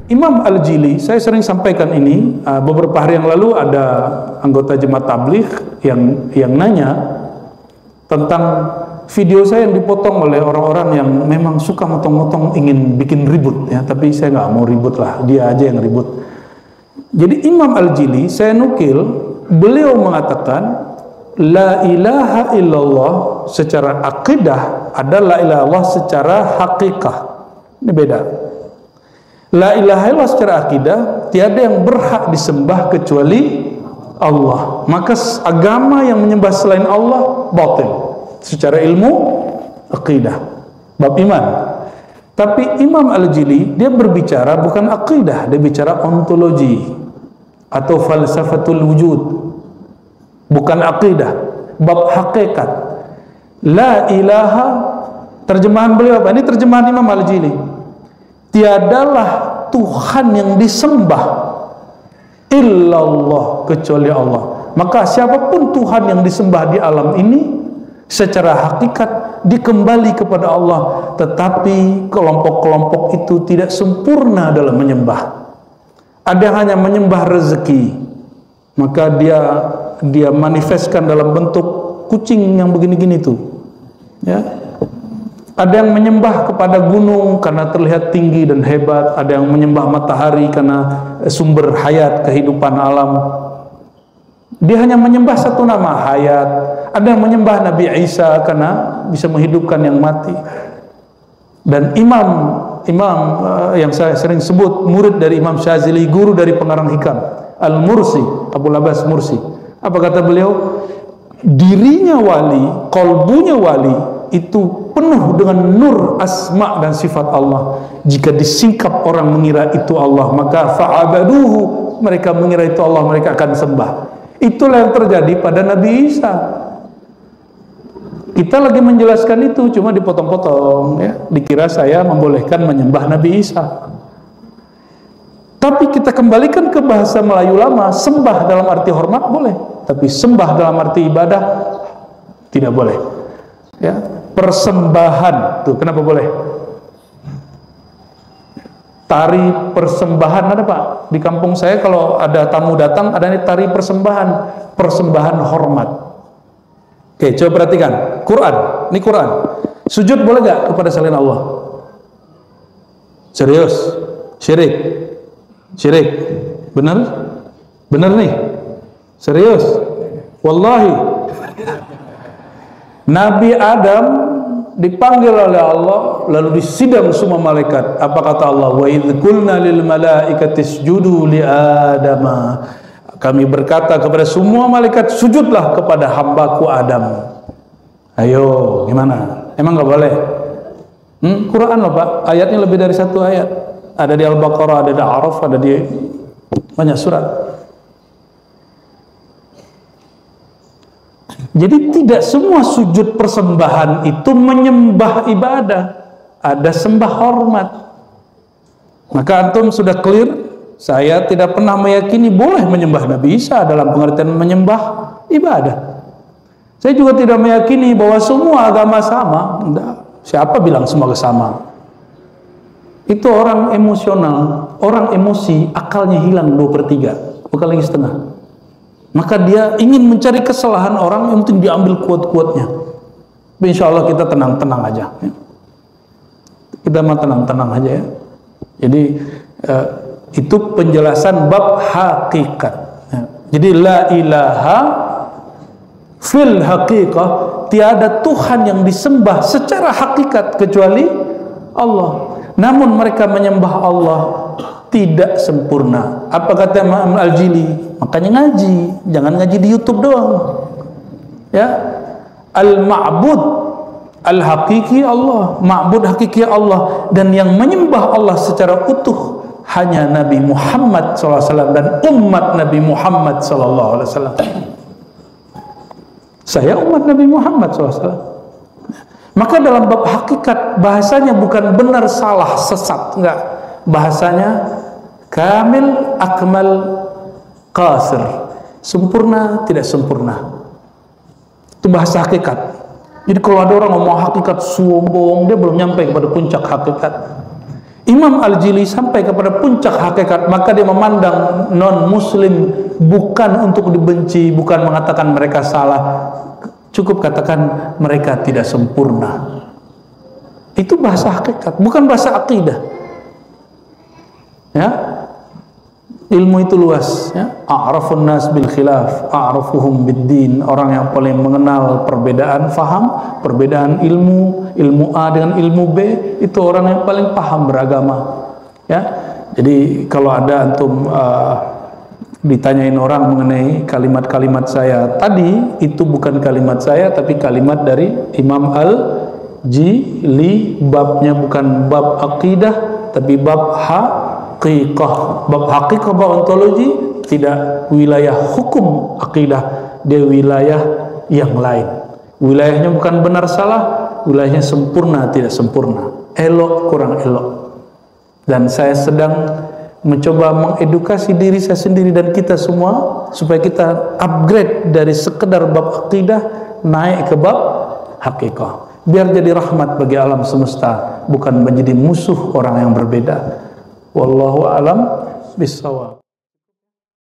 Imam Al-Jili, saya sering sampaikan ini, beberapa hari yang lalu ada anggota jemaat tabligh yang nanya tentang video saya yang dipotong oleh orang-orang yang memang suka motong-motong, ingin bikin ribut ya, tapi saya nggak mau ribut lah, dia aja yang ribut. Jadi Imam Al-Jili, saya nukil, beliau mengatakan la ilaha illallah secara akidah adalah la ilaha illallah secara hakikah. Ini beda. La ilaha illallah secara akidah, tiada yang berhak disembah kecuali Allah. Maka agama yang menyembah selain Allah batil secara ilmu akidah, bab iman. Tapi Imam Al-Jili dia berbicara bukan akidah, dia bicara ontologi atau falsafatul wujud, bukan akidah, bab hakikat. La ilaha, terjemahan beliau apa? Ini terjemahan Imam Al-Jili. Tiadalah Tuhan yang disembah illallah kecuali Allah. Maka siapapun Tuhan yang disembah di alam ini secara hakikat dikembali kepada Allah, tetapi kelompok-kelompok itu tidak sempurna dalam menyembah. Ada yang hanya menyembah rezeki, maka dia manifestkan dalam bentuk kucing yang begini-gini tuh, ya. Ada yang menyembah kepada gunung karena terlihat tinggi dan hebat. Ada yang menyembah matahari karena sumber hayat kehidupan alam. Dia hanya menyembah satu nama, hayat. Ada yang menyembah Nabi Isa karena bisa menghidupkan yang mati. Dan imam yang saya sering sebut, murid dari Imam Syazili, guru dari pengarang hikam, Al-Mursi, Abul Abbas Mursi. Apa kata beliau? Dirinya wali, kolbunya wali itu penuh dengan nur asma dan sifat Allah. Jika disingkap orang mengira itu Allah, maka fa'abaduhu, mereka mengira itu Allah, mereka akan sembah. Itulah yang terjadi pada Nabi Isa. Kita lagi menjelaskan itu, cuma dipotong-potong ya. Dikira saya membolehkan menyembah Nabi Isa. Tapi kita kembalikan ke bahasa Melayu lama, sembah dalam arti hormat boleh, tapi sembah dalam arti ibadah tidak boleh. Ya, persembahan tuh kenapa boleh? Tari persembahan ada Pak di kampung saya, kalau ada tamu datang ada nih tari persembahan hormat. Oke, coba perhatikan Quran, ini Quran. Sujud boleh gak kepada selain Allah? Serius? Syirik, benar nih, serius, wallahi. Nabi Adam dipanggil oleh Allah, lalu disidang semua malaikat. Apa kata Allah? Wa idz qulna lil malaikati isjudu li Adama. Kami berkata kepada semua malaikat, sujudlah kepada hambaku Adam. Ayo, gimana? Emang nggak boleh? Quran loh Pak, ayatnya lebih dari satu ayat. Ada di Al-Baqarah, ada di Araf, ada di banyak surat. Jadi tidak semua sujud persembahan itu menyembah ibadah, ada sembah hormat. Maka antum sudah clear, saya tidak pernah meyakini boleh menyembah Nabi Isa dalam pengertian menyembah ibadah. Saya juga tidak meyakini bahwa semua agama sama. Enggak. Siapa bilang semua sama? Itu orang emosional, orang emosi, akalnya hilang 2/3, bukan lagi setengah. Maka dia ingin mencari kesalahan orang, yang penting diambil kuat-kuatnya. Insya Allah kita tenang-tenang aja ya. Kita mah tenang-tenang aja ya. Jadi itu penjelasan bab hakikat ya. Jadi la ilaha fil haqiqah, tiada Tuhan yang disembah secara hakikat kecuali Allah. Namun mereka menyembah Allah tidak sempurna. Apa kata Imam Al-Jili? Makanya ngaji, jangan ngaji di YouTube doang. Ya, al-ma'bud al-hakiki Allah, ma'bud hakiki Allah, dan yang menyembah Allah secara utuh hanya Nabi Muhammad SAW dan umat Nabi Muhammad SAW. Saya umat Nabi Muhammad SAW. Maka dalam bab hakikat bahasanya bukan benar salah sesat, enggak. Bahasanya kamil akmal qasir, sempurna tidak sempurna. Itu bahasa hakikat. Jadi kalau ada orang ngomong hakikat sombong, dia belum nyampe kepada puncak hakikat. Imam Al-Jili sampai kepada puncak hakikat, maka dia memandang non-muslim bukan untuk dibenci, bukan mengatakan mereka salah, cukup katakan mereka tidak sempurna. Itu bahasa hakikat, bukan bahasa akidah. Ya, ilmu itu luas. Ya, a'rafun nas bil khilaf, a'rafuhum bid din. Orang yang paling mengenal perbedaan faham, perbedaan ilmu A dengan ilmu B, itu orang yang paling paham beragama. Ya, jadi kalau ada antum ditanyain orang mengenai kalimat-kalimat saya tadi, itu bukan kalimat saya, tapi kalimat dari Imam Al-Jili. Babnya bukan bab akidah, tapi bab haqiqah. Bab haqiqah, bab ontologi, tidak wilayah hukum akidah, dia wilayah yang lain. Wilayahnya bukan benar salah, wilayahnya sempurna tidak sempurna, elok kurang elok. Dan saya sedang mencoba mengedukasi diri saya sendiri dan kita semua supaya kita upgrade dari sekedar bab akidah naik ke bab haqiqah, biar jadi rahmat bagi alam semesta, bukan menjadi musuh orang yang berbeda. Wallahu a'lam bishawab.